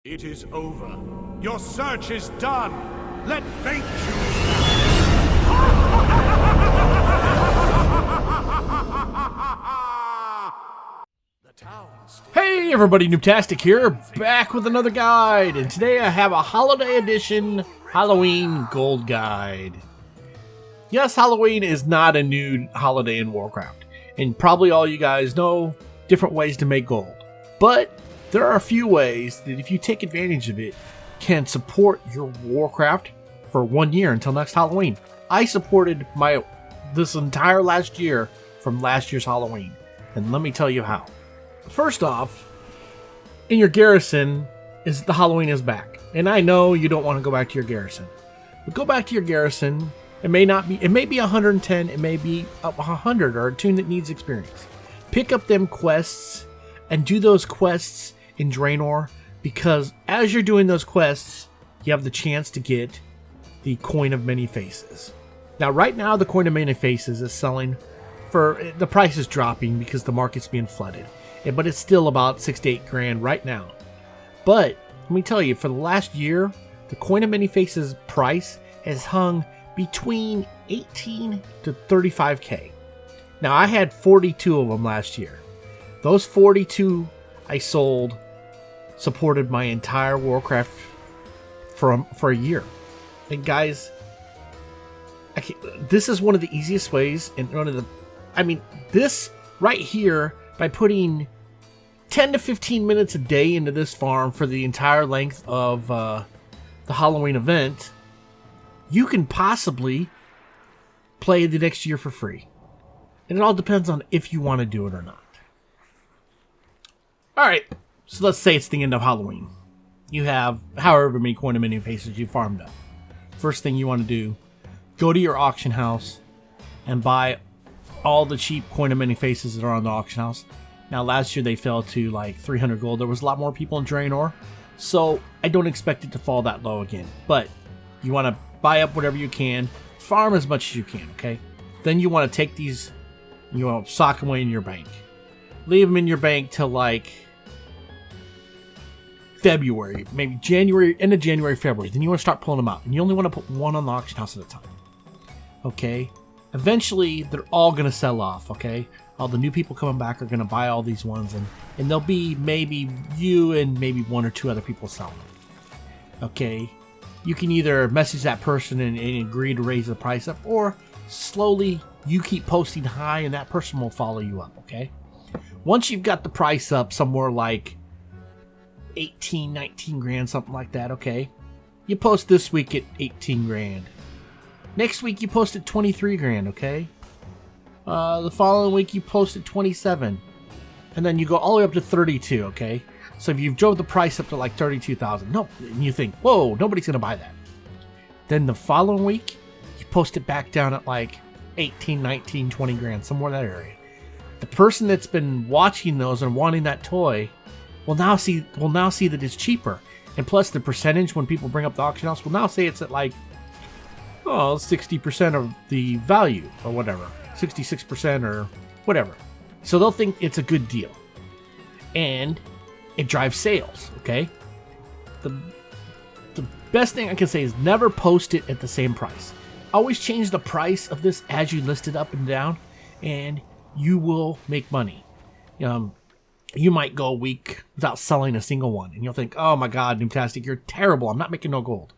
It is over. Your search is done. Let fate choose. Hey everybody, Noobtastic here, back with another guide, and today I have a holiday edition Halloween gold guide. Yes, Halloween is not a new holiday in Warcraft, and probably all you guys know different ways to make gold. But there are a few ways that if you take advantage of it, can support your Warcraft for 1 year until next Halloween. I supported this entire last year from last year's Halloween, and let me tell you how. First off, in your garrison, the Halloween is back. And I know you don't want to go back to your garrison. But go back to your garrison. It may be 110, it may be 100, or a tune that needs experience. Pick up them quests and do those quests in Draenor, because as you're doing those quests, you have the chance to get the Coin of Many Faces. Now, right now, the Coin of Many Faces is selling for, the price is dropping because the market's being flooded. But it's still about 6 to 8 grand right now. But let me tell you, for the last year, the Coin of Many Faces price has hung between 18 to 35k. Now, I had 42 of them last year. Those 42 I sold supported my entire Warcraft for a year. And guys, this is one of the easiest ways, and this right here, by putting 10 to 15 minutes a day into this farm for the entire length of the Halloween event, you can possibly play the next year for free. And it all depends on if you want to do it or not. Alright, so let's say it's the end of Halloween. You have however many Coin of Many Faces you farmed up. First thing you want to do, go to your auction house and buy all the cheap Coin of Many Faces that are on the auction house. Now, last year they fell to like 300 gold. There was a lot more people in Draenor, so I don't expect it to fall that low again. But you want to buy up whatever you can, farm as much as you can, okay? Then you want to take these, you want to sock them away in your bank. Leave them in your bank till like February, maybe January, end of January, February. Then you want to start pulling them out, and you only want to put one on the auction house at a time, okay? Eventually, they're all going to sell off, okay? All the new people coming back are going to buy all these ones, and there'll be maybe you and maybe one or two other people selling them, okay? You can either message that person and agree to raise the price up, or slowly you keep posting high and that person will follow you up, okay? Once you've got the price up somewhere like 18, 19 grand, something like that, okay? You post this week at 18 grand. Next week you post at 23 grand, okay? The following week you post at 27. And then you go all the way up to 32, okay? So if you've drove the price up to like 32,000, and you think, whoa, nobody's going to buy that. Then the following week, you post it back down at like 18, 19, 20 grand, somewhere in that area. The person that's been watching those and wanting that toy will now see that it's cheaper. And plus the percentage when people bring up the auction house will now say it's at like 60% of the value or whatever, 66% or whatever. So they'll think it's a good deal, and it drives sales, okay? The best thing I can say is never post it at the same price. Always change the price of this as you list it up and down, and you will make money. You might go a week without selling a single one, and you'll think, oh my god, Noobtastic, you're terrible, I'm not making no gold.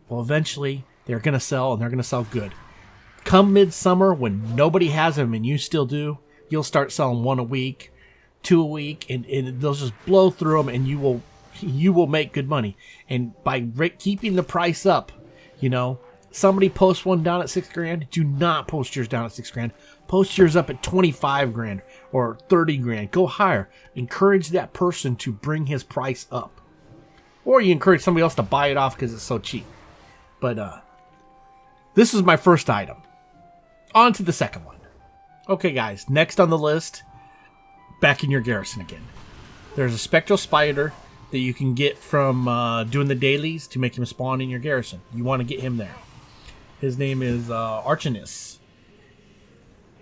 Well, eventually they're going to sell, and they're going to sell good. Come midsummer, when nobody has them and you still do, you'll start selling one a week, two a week, and they'll just blow through them, and you will make good money. And by keeping the price up, somebody posts one down at 6 grand, do not post yours down at 6 grand. Post yours up at 25 grand or 30 grand. Go higher. Encourage that person to bring his price up. Or you encourage somebody else to buy it off because it's so cheap. But, this is my first item. On to the second one. Okay, guys, next on the list, back in your garrison again. There's a Spectral Spider that you can get from doing the dailies to make him spawn in your garrison. You want to get him there. His name is Archinus.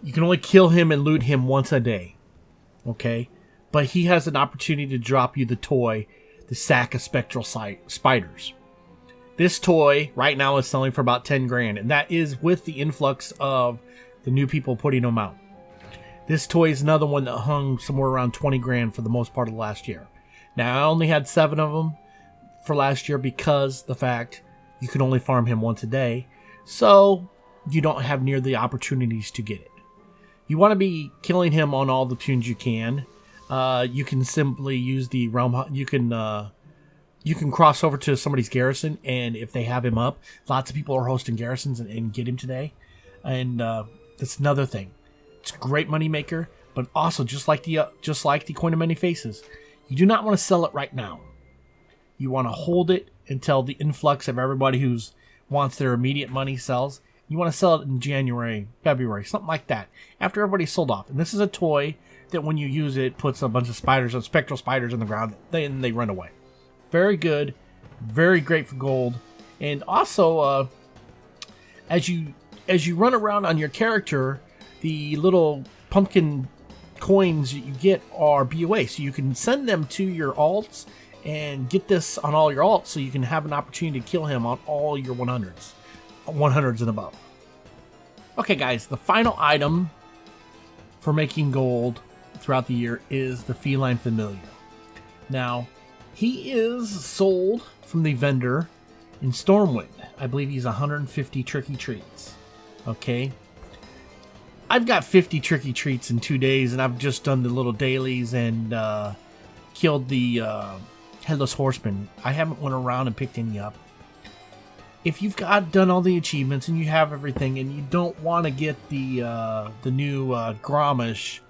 You can only kill him and loot him once a day. Okay? But he has an opportunity to drop you the toy the sack of Spectral Spiders. This toy right now is selling for about 10 grand, and that is with the influx of the new people putting them out. This toy is another one that hung somewhere around 20 grand for the most part of last year. Now, I only had 7 of them for last year because the fact you could only farm him once a day, so you don't have near the opportunities to get it. You want to be killing him on all the tunes you can. You can simply use the realm. You can cross over to somebody's garrison, and if they have him up, lots of people are hosting garrisons and get him today. And that's another thing. It's a great money maker, but also just like the Coin of Many Faces, you do not want to sell it right now. You want to hold it until the influx of everybody who wants their immediate money sells. You want to sell it in January, February, something like that, after everybody's sold off. And this is a toy that when you use it, puts a bunch of spiders, spectral spiders in the ground, and they run away. Very good, very great for gold. And also, as you run around on your character, the little pumpkin coins that you get are BOA, so you can send them to your alts and get this on all your alts, so you can have an opportunity to kill him on all your 100s and above. Okay, guys, the final item for making gold throughout the year is the Feline Familiar. Now, he is sold from the vendor in Stormwind. I believe he's 150 tricky treats. Okay. I've got 50 tricky treats in 2 days, and I've just done the little dailies and killed the Headless Horseman. I haven't went around and picked any up. If you've done all the achievements and you have everything, and you don't want to get the new Gromish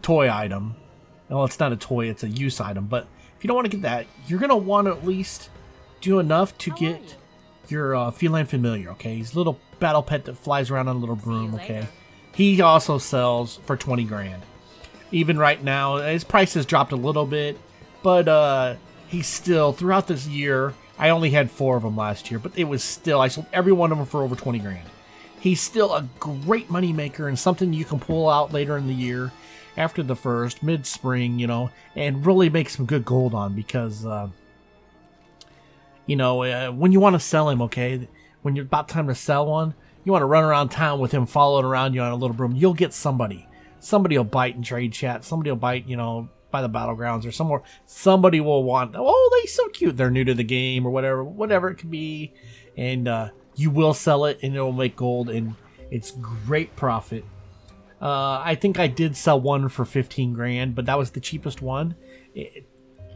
toy item, well, it's not a toy, it's a use item, but if you don't want to get that, you're going to want to at least do enough to get your Feline Familiar, okay? He's a little battle pet that flies around on a little broom, okay? He also sells for 20 grand. Even right now, his price has dropped a little bit, but he's still, throughout this year, I only had 4 of them last year, but it was still, I sold every one of them for over 20 grand. He's still a great money maker and something you can pull out later in the year, after the first, mid-spring, you know, and really make some good gold on, because, you know, when you want to sell him, okay, when you're about time to sell one, you want to run around town with him following around you on a little broom, you'll get somebody. Somebody will bite in trade chat, somebody will bite, you know, by the battlegrounds or somewhere. Somebody will want, oh, they're so cute, they're new to the game, or whatever it could be, and you will sell it, and it will make gold, and it's great profit. I think I did sell one for 15 grand, but that was the cheapest one.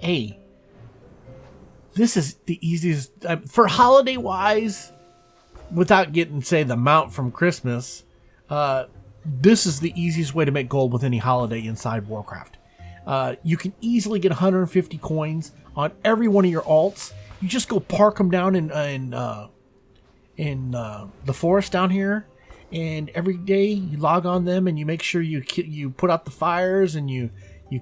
Hey, this is the easiest for holiday wise, without getting, say, the mount from Christmas. This is the easiest way to make gold with any holiday inside Warcraft. You can easily get 150 coins on every one of your alts. You just go park them down in the forest down here, and every day you log on them and you make sure you put out the fires and you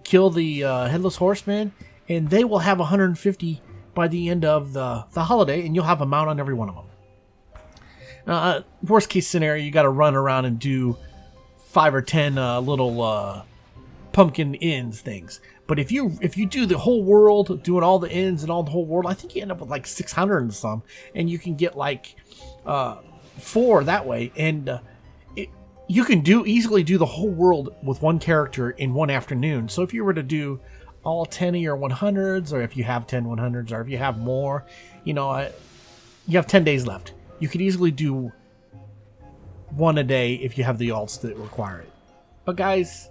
kill the Headless Horseman, and they will have 150 by the end of the holiday, and you'll have a mount on every one of them. Worst case scenario, you got to run around and do 5 or 10 little pumpkin ends things. But if you do the whole world, doing all the ends and all the whole world, I think you end up with like 600 and some, and you can get like 4 that way, and you can easily do the whole world with one character in one afternoon. So if you were to do all 10 of your 100s, or if you have 10 100s, or if you have more, you know, you have 10 days left. You could easily do one a day if you have the alts that require it. But guys,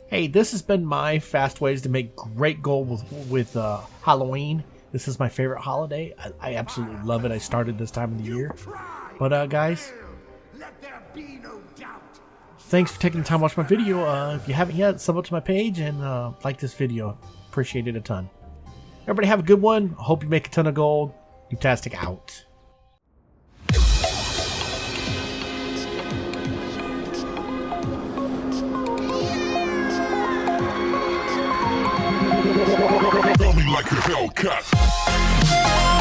hey, this has been my fast ways to make great gold with Halloween. This is my favorite holiday. I absolutely love it. I started this time of the year. But guys, thanks for taking the time to watch my video. If you haven't yet, sub up to my page and like this video. Appreciate it a ton. Everybody have a good one. Hope you make a ton of gold. Noobtastic out. Feel me like a Hellcat.